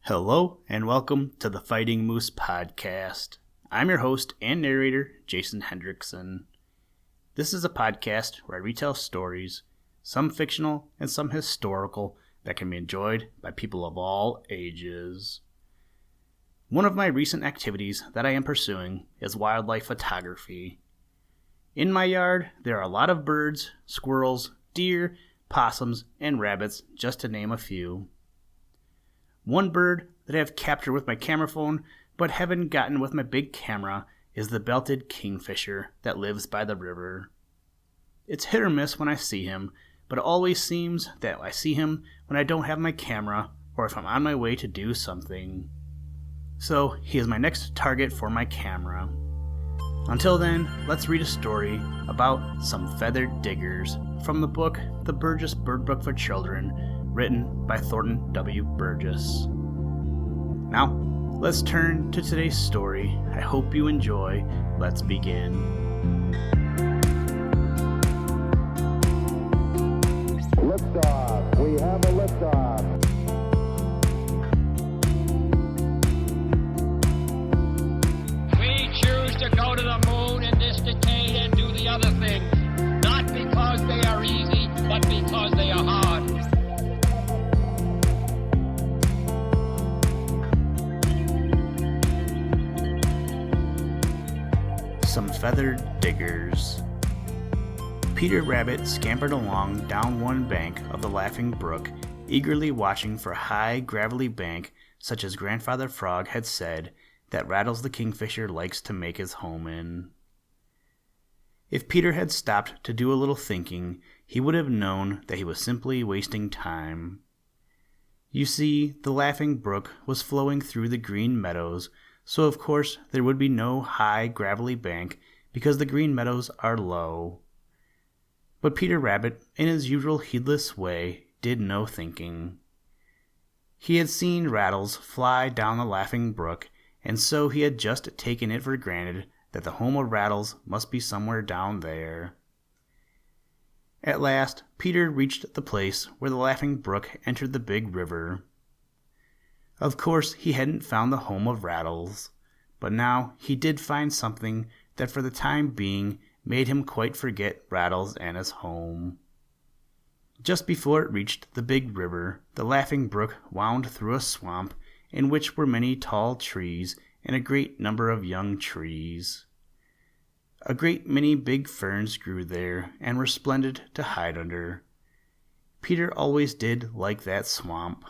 Hello and welcome to the Fighting Moose Podcast. I'm your host and narrator, Jason Hendrickson. This is a podcast where I retell stories, some fictional and some historical, that can be enjoyed by people of all ages. One of my recent activities that I am pursuing is wildlife photography. In my yard, there are a lot of birds, squirrels, deer, possums, and rabbits, just to name a few. One bird that I have captured with my camera phone but haven't gotten with my big camera is the belted kingfisher that lives by the river. It's hit or miss when I see him, but it always seems that I see him when I don't have my camera or if I'm on my way to do something. So he is my next target for my camera. Until then, let's read a story about some feathered diggers from the book The Burgess Bird Book for Children, written by Thornton W. Burgess. Now, let's turn to today's story. I hope you enjoy. Let's begin. Liftoff. We have a liftoff. We choose to go to the moon in this decade and do the other things, not because they are easy, but because they are hard. Some feathered diggers. Peter Rabbit scampered along down one bank of the Laughing Brook, eagerly watching for a high, gravelly bank such as Grandfather Frog had said that Rattles the Kingfisher likes to make his home in. If Peter had stopped to do a little thinking, he would have known that he was simply wasting time. You see, the Laughing Brook was flowing through the green meadows, so of course there would be no high, gravelly bank because the green meadows are low. But Peter Rabbit, in his usual heedless way, did no thinking. He had seen Rattles fly down the Laughing Brook, and so he had just taken it for granted that the home of Rattles must be somewhere down there. At last, Peter reached the place where the Laughing Brook entered the big river. Of course, he hadn't found the home of Rattles, but now he did find something that for the time being made him quite forget Rattles and his home. Just before it reached the big river, the Laughing Brook wound through a swamp in which were many tall trees and a great number of young trees. A great many big ferns grew there and were splendid to hide under. Peter always did like that swamp.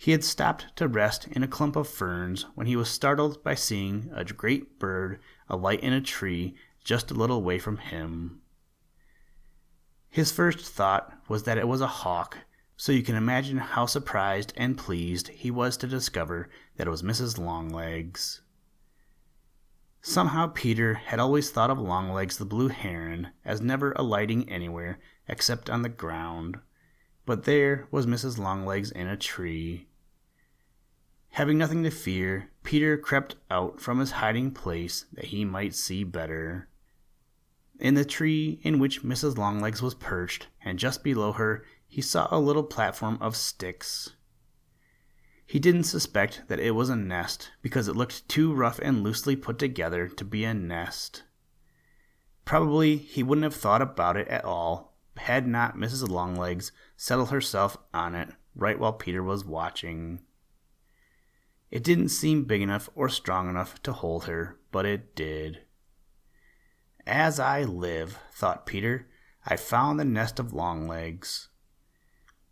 He had stopped to rest in a clump of ferns when he was startled by seeing a great bird alight in a tree just a little way from him. His first thought was that it was a hawk, so you can imagine how surprised and pleased he was to discover that it was Mrs. Longlegs. Somehow Peter had always thought of Longlegs the blue heron as never alighting anywhere except on the ground, but there was Mrs. Longlegs in a tree. Having nothing to fear, Peter crept out from his hiding place that he might see better. In the tree in which Mrs. Longlegs was perched, and just below her, he saw a little platform of sticks. He didn't suspect that it was a nest, because it looked too rough and loosely put together to be a nest. Probably he wouldn't have thought about it at all, had not Mrs. Longlegs settled herself on it right while Peter was watching. It didn't seem big enough or strong enough to hold her, but it did. As I live, thought Peter, I found the nest of Longlegs.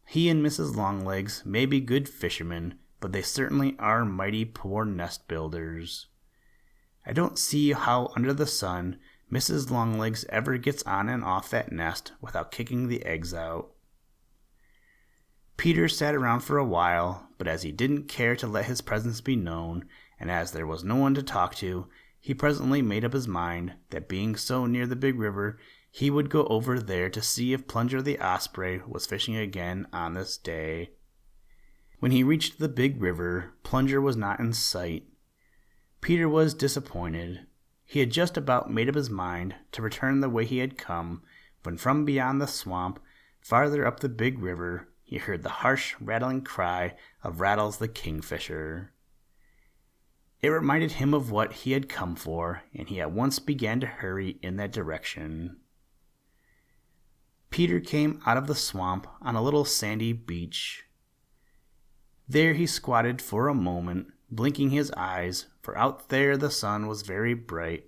He and Mrs. Longlegs may be good fishermen, but they certainly are mighty poor nest builders. I don't see how under the sun Mrs. Longlegs ever gets on and off that nest without kicking the eggs out. Peter sat around for a while, but as he didn't care to let his presence be known, and as there was no one to talk to, he presently made up his mind that being so near the big river, he would go over there to see if Plunger the Osprey was fishing again on this day. When he reached the big river, Plunger was not in sight. Peter was disappointed. He had just about made up his mind to return the way he had come, when from beyond the swamp, farther up the big river, he heard the harsh, rattling cry of Rattles the Kingfisher. It reminded him of what he had come for, and he at once began to hurry in that direction. Peter came out of the swamp on a little sandy beach. There he squatted for a moment, blinking his eyes, for out there the sun was very bright.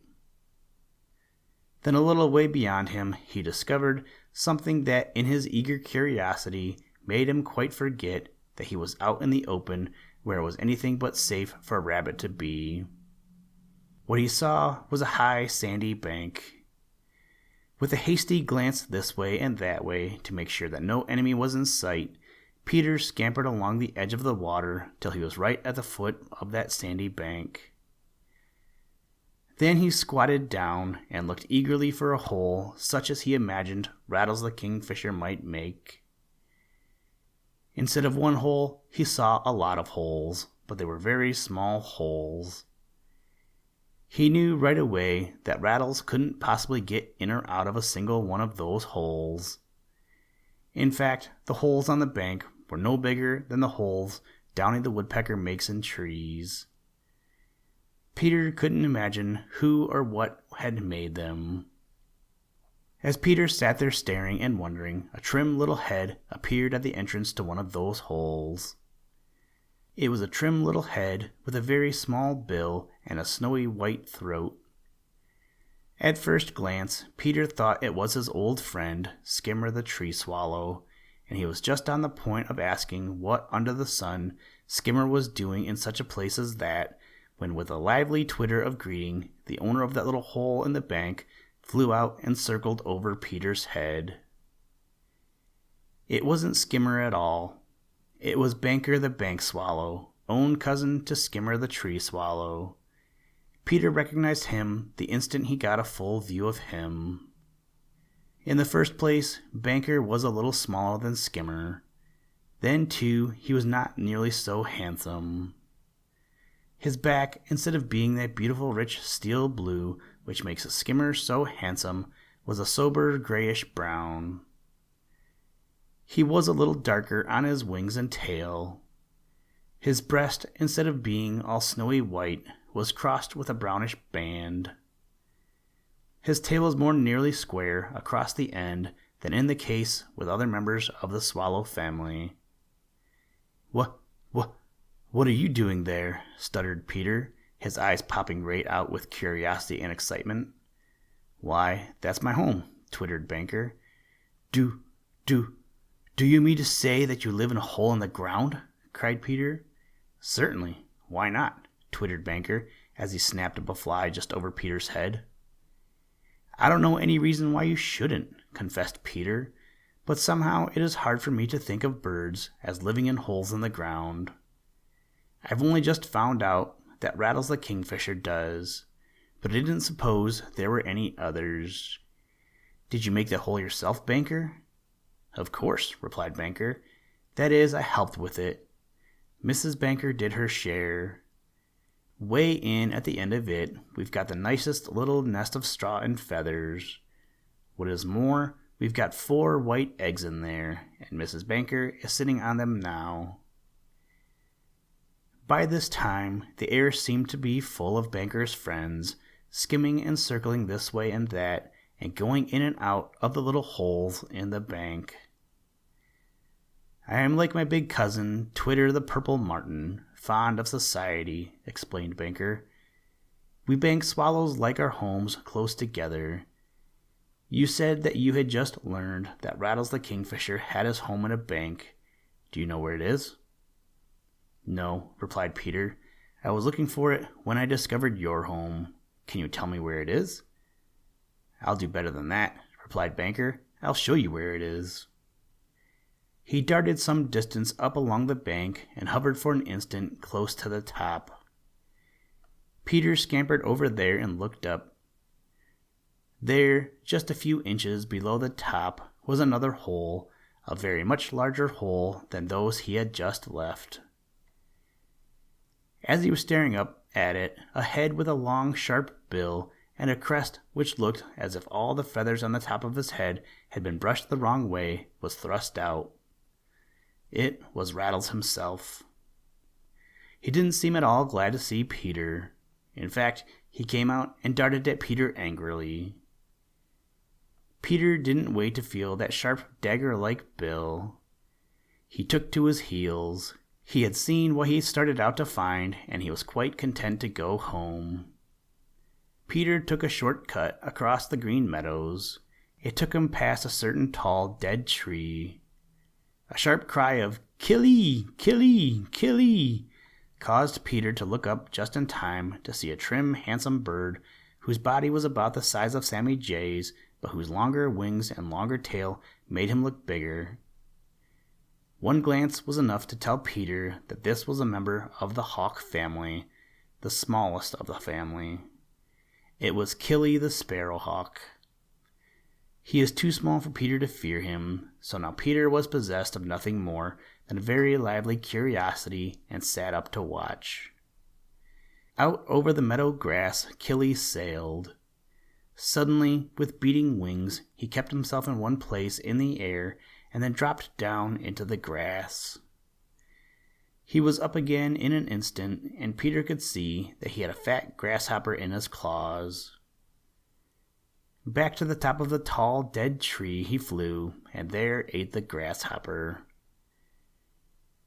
Then a little way beyond him he discovered something that in his eager curiosity made him quite forget that he was out in the open where it was anything but safe for a rabbit to be. What he saw was a high sandy bank. With a hasty glance this way and that way to make sure that no enemy was in sight, Peter scampered along the edge of the water till he was right at the foot of that sandy bank. Then he squatted down and looked eagerly for a hole such as he imagined Rattles the Kingfisher might make. Instead of one hole, he saw a lot of holes, but they were very small holes. He knew right away that Rattles couldn't possibly get in or out of a single one of those holes. In fact, the holes on the bank were no bigger than the holes Downy the Woodpecker makes in trees. Peter couldn't imagine who or what had made them. As Peter sat there staring and wondering, a trim little head appeared at the entrance to one of those holes. It was a trim little head with a very small bill and a snowy white throat. At first glance, Peter thought it was his old friend, Skimmer the Tree Swallow, and he was just on the point of asking what under the sun Skimmer was doing in such a place as that, when with a lively twitter of greeting, the owner of that little hole in the bank flew out and circled over Peter's head. It wasn't Skimmer at all. It was Banker the Bank Swallow, own cousin to Skimmer the Tree Swallow. Peter recognized him the instant he got a full view of him. In the first place, Banker was a little smaller than Skimmer. Then, too, he was not nearly so handsome. His back, instead of being that beautiful rich steel blue which makes a skimmer so handsome, was a sober grayish brown. He was a little darker on his wings and tail. His breast, instead of being all snowy white, was crossed with a brownish band. His tail was more nearly square across the end than in the case with other members of the swallow family. What are you doing there?" stuttered Peter, his eyes popping right out with curiosity and excitement. "Why, that's my home," twittered Banker. Do you mean to say that you live in a hole in the ground?" cried Peter. "Certainly. Why not?" twittered Banker, as he snapped up a fly just over Peter's head. "I don't know any reason why you shouldn't," confessed Peter, "but somehow it is hard for me to think of birds as living in holes in the ground. I've only just found out that Rattles the Kingfisher does, but I didn't suppose there were any others. Did you make the hole yourself, Banker?" "Of course," replied Banker. "That is, I helped with it. Mrs. Banker did her share. Way in at the end of it, we've got the nicest little nest of straw and feathers. What is more, we've got 4 white eggs in there, and Mrs. Banker is sitting on them now." By this time, the air seemed to be full of Banker's friends, skimming and circling this way and that, and going in and out of the little holes in the bank. "I am like my big cousin, Twitter the Purple Martin, fond of society," explained Banker. "We bank swallows like our homes close together. You said that you had just learned that Rattles the Kingfisher had his home in a bank. Do you know where it is?" "No," replied Peter. "I was looking for it when I discovered your home. Can you tell me where it is?" "I'll do better than that," replied Banker. "I'll show you where it is." He darted some distance up along the bank and hovered for an instant close to the top. Peter scampered over there and looked up. There, just a few inches below the top, was another hole, a very much larger hole than those he had just left. As he was staring up at it, a head with a long, sharp bill and a crest which looked as if all the feathers on the top of his head had been brushed the wrong way was thrust out. It was Rattles himself. He didn't seem at all glad to see Peter. In fact, he came out and darted at Peter angrily. Peter didn't wait to feel that sharp dagger-like bill. He took to his heels. He had seen what he started out to find, and he was quite content to go home. Peter took a short cut across the green meadows. It took him past a certain tall, dead tree. A sharp cry of "Killie! Killie! Killie!" caused Peter to look up just in time to see a trim, handsome bird whose body was about the size of Sammy Jay's, but whose longer wings and longer tail made him look bigger. One glance was enough to tell Peter that this was a member of the hawk family, the smallest of the family. It was Killie the sparrowhawk. He is too small for Peter to fear him, so now Peter was possessed of nothing more than a very lively curiosity and sat up to watch. Out over the meadow grass Killie sailed. Suddenly, with beating wings, he kept himself in one place in the air and then dropped down into the grass. He was up again in an instant, and Peter could see that he had a fat grasshopper in his claws. Back to the top of the tall, dead tree he flew, and there ate the grasshopper.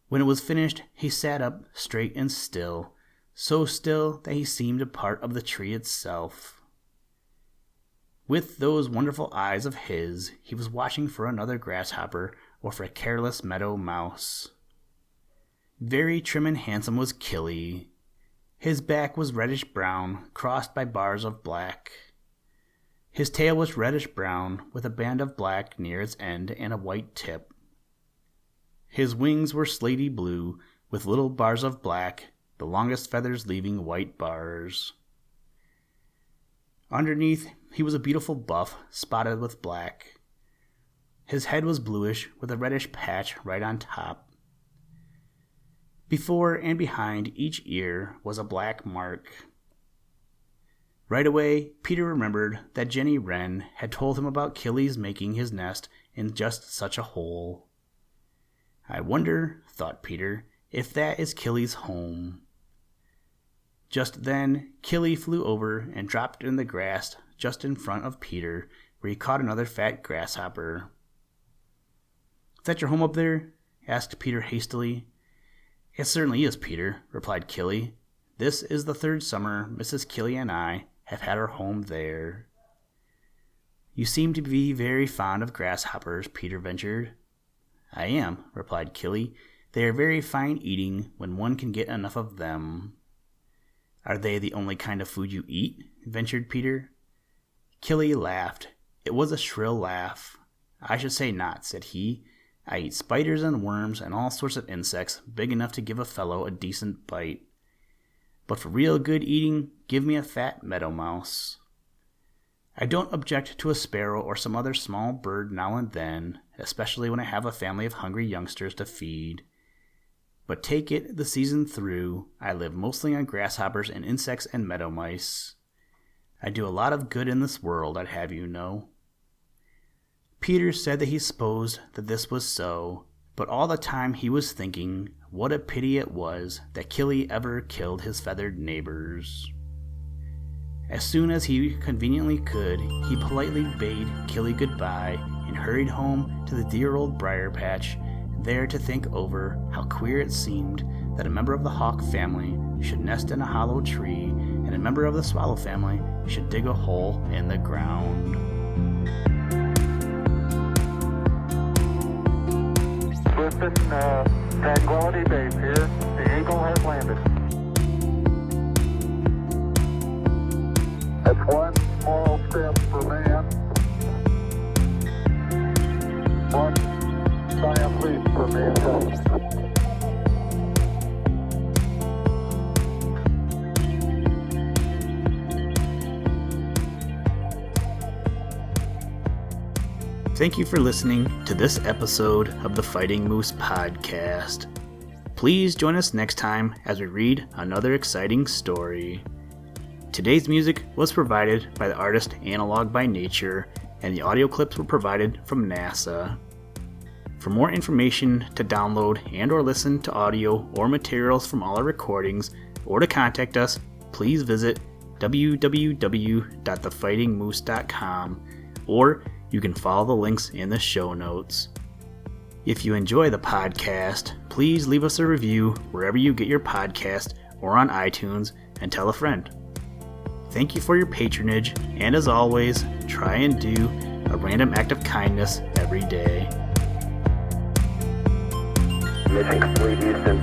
When it was finished, he sat up straight and still, so still that he seemed a part of the tree itself. With those wonderful eyes of his, he was watching for another grasshopper or for a careless meadow mouse. Very trim and handsome was Killie. His back was reddish-brown, crossed by bars of black. His tail was reddish-brown, with a band of black near its end and a white tip. His wings were slaty blue, with little bars of black, the longest feathers leaving white bars. Underneath, he was a beautiful buff, spotted with black. His head was bluish, with a reddish patch right on top. Before and behind each ear was a black mark. Right away, Peter remembered that Jenny Wren had told him about Killie's making his nest in just such a hole. I wonder, thought Peter, if that is Killie's home. Just then, Killie flew over and dropped in the grass just in front of Peter, where he caught another fat grasshopper. "Is that your home up there?" asked Peter hastily. "It certainly is, Peter," replied Killie. "This is the third summer Mrs. Killie and I have had our home there." "You seem to be very fond of grasshoppers," Peter ventured. "I am," replied Killie. "They are very fine eating when one can get enough of them." "Are they the only kind of food you eat?" ventured Peter. Killie laughed. It was a shrill laugh. "I should say not," said he. "I eat spiders and worms and all sorts of insects big enough to give a fellow a decent bite. But for real good eating, give me a fat meadow mouse. I don't object to a sparrow or some other small bird now and then, especially when I have a family of hungry youngsters to feed. But take it the season through, I live mostly on grasshoppers and insects and meadow mice. I do a lot of good in this world, I'd have you know." Peter said that he supposed that this was so, but all the time he was thinking what a pity it was that Killie ever killed his feathered neighbors. As soon as he conveniently could, he politely bade Killie goodbye and hurried home to the dear old briar patch, there to think over how queer it seemed that a member of the hawk family should nest in a hollow tree and a member of the swallow family should dig a hole in the ground. Listen, Tranquility Base here. The Eagle has landed. That's one small step for man, one giant leap for mankind. Thank you for listening to this episode of the Fighting Moose Podcast. Please join us next time as we read another exciting story. Today's music was provided by the artist Analog by Nature, and the audio clips were provided from NASA. For more information to download and or listen to audio or materials from all our recordings, or to contact us, please visit www.thefightingmoose.com, or you can follow the links in the show notes. If you enjoy the podcast, please leave us a review wherever you get your podcast or on iTunes, and tell a friend. Thank you for your patronage, and as always, try and do a random act of kindness every day. Mission complete, Houston.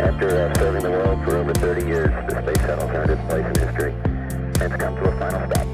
After serving the world for over 30 years, the space shuttle turned its place in history, and it's come to a final stop.